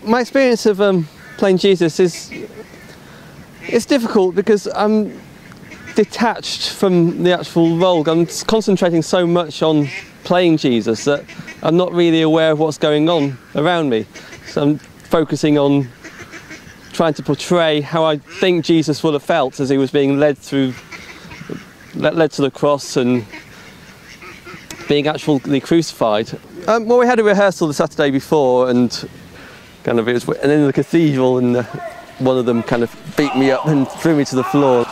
My experience of playing Jesus it's difficult because I'm detached from the actual role. I'm concentrating so much on playing Jesus that I'm not really aware of what's going on around me. So I'm focusing on trying to portray how I think Jesus would have felt as he was being led to the cross and being actually crucified. Well, we had a rehearsal the Saturday before, and kind of and in the cathedral, and one of them kind of beat me up and threw me to the floor.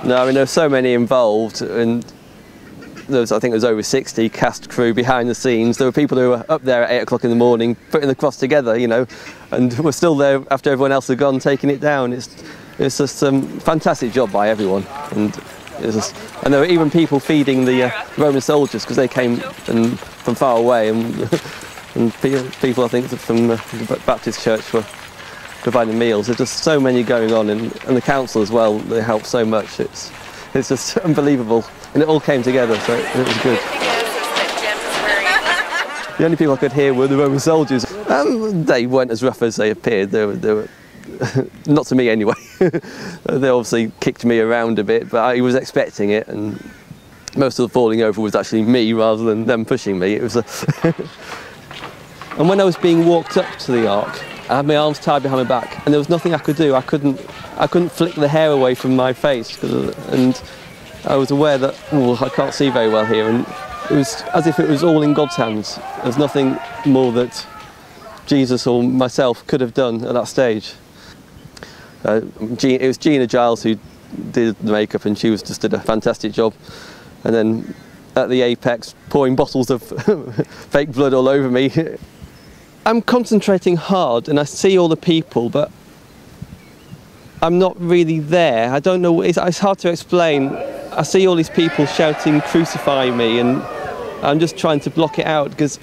No, I mean, there were so many involved, and I think there was over 60 cast crew behind the scenes. There were people who were up there at 8 o'clock in the morning putting the cross together, you know, and were still there after everyone else had gone, taking it down. It's just a fantastic job by everyone, and there were even people feeding the Roman soldiers because they came from far away, and people I think from the Baptist church were providing meals. There's just so many going on, and the council as well, they helped so much. It's just unbelievable, and it all came together, so it was good. The only people I could hear were the Roman soldiers. They weren't as rough as they appeared. They were not to me anyway. They obviously kicked me around a bit, but I was expecting it, and most of the falling over was actually me rather than them pushing me. It was And when I was being walked up to the ark, I had my arms tied behind my back, and there was nothing I could do. I couldn't flick the hair away from my face, and I was aware that I can't see very well here, and it was as if it was all in God's hands. There's nothing more that Jesus or myself could have done at that stage. It was Gina Giles who did the makeup, and she just did a fantastic job. And then at the apex, pouring bottles of fake blood all over me. I'm concentrating hard, and I see all the people, but I'm not really there. I don't know, it's hard to explain. I see all these people shouting, "Crucify me," and I'm just trying to block it out, because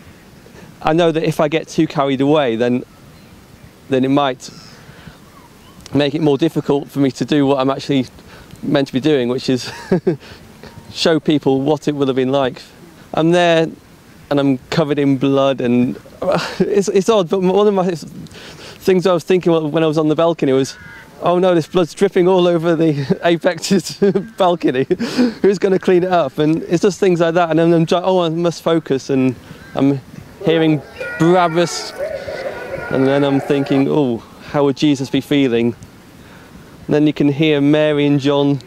I know that if I get too carried away, then it might make it more difficult for me to do what I'm actually meant to be doing, which is show people what it would have been like. I'm there, and I'm covered in blood, and it's odd, but one of my things I was thinking when I was on the balcony was, oh no, this blood's dripping all over the Apex's balcony. Who's going to clean it up? And it's just things like that, and then I must focus, and I'm hearing Barabbas, and then I'm thinking, oh, how would Jesus be feeling? And then you can hear Mary and John,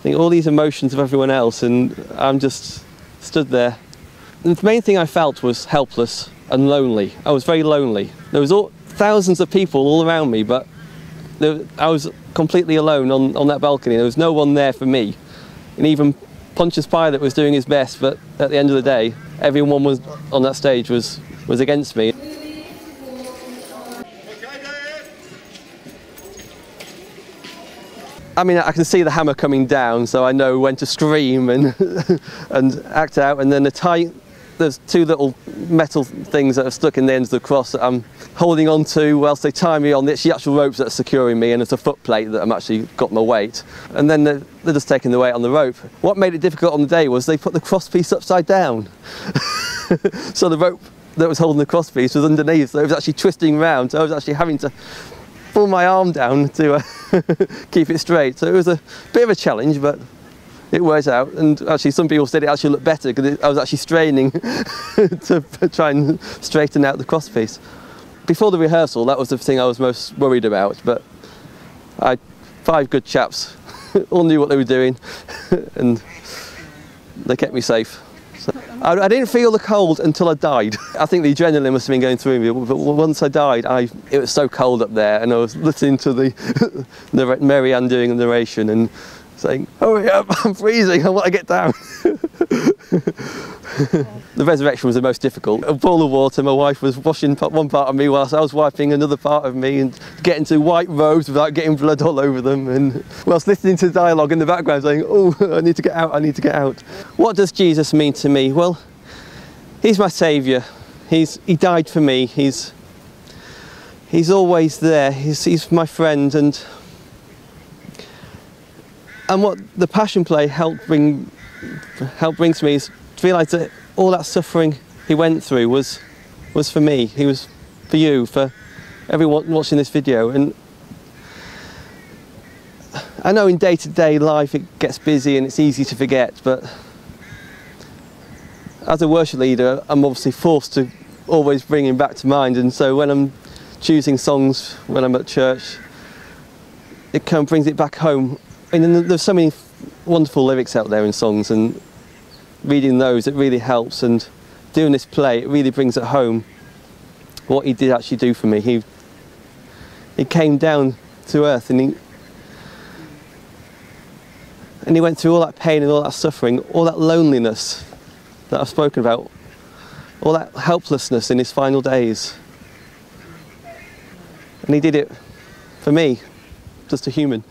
think all these emotions of everyone else, and I'm just stood there. And the main thing I felt was helpless and lonely. I was very lonely. There was thousands of people all around me, but I was completely alone on that balcony. There was no one there for me. And even Pontius Pilate was doing his best, but at the end of the day, everyone was on that stage was against me. I mean, I can see the hammer coming down, so I know when to scream and and act out. And then there's two little metal things that are stuck in the ends of the cross that I'm holding on to whilst they tie me on the actual ropes that are securing me, and it's a foot plate that I'm actually got my weight. And then they're just taking the weight on the rope. What made it difficult on the day was they put the cross piece upside down. So the rope that was holding the cross piece was underneath, so it was actually twisting round, so I was actually having to pull my arm down to keep it straight. So it was a bit of a challenge, but it worked out. And actually some people said it actually looked better because I was actually straining to try and straighten out the cross piece. Before the rehearsal, that was the thing I was most worried about, but 5 good chaps all knew what they were doing, and they kept me safe. So I didn't feel the cold until I died. I think the adrenaline must have been going through me, but once I died, it was so cold up there, and I was listening to the Mary Ann doing the narration and saying, "Hurry up, I'm freezing, I want to get down." The resurrection was the most difficult. A bowl of water, my wife was washing one part of me whilst I was wiping another part of me, and getting to white robes without getting blood all over them, and whilst listening to dialogue in the background saying, "Oh, I need to get out, I need to get out." What does Jesus mean to me? Well, he's my saviour. He died for me. He's always there. He's my friend, and what the Passion Play helped brings to me is to realise that all that suffering he went through was for me. He was for you, for everyone watching this video. And I know in day-to-day life it gets busy and it's easy to forget, but as a worship leader, I'm obviously forced to always bring him back to mind. And so when I'm choosing songs when I'm at church, it kind of brings it back home. And there's so many wonderful lyrics out there in songs, and reading those, it really helps. And doing this play, it really brings it home what he did actually do for me. He came down to earth, and he went through all that pain and all that suffering, all that loneliness that I've spoken about, all that helplessness in his final days. And he did it for me, just a human.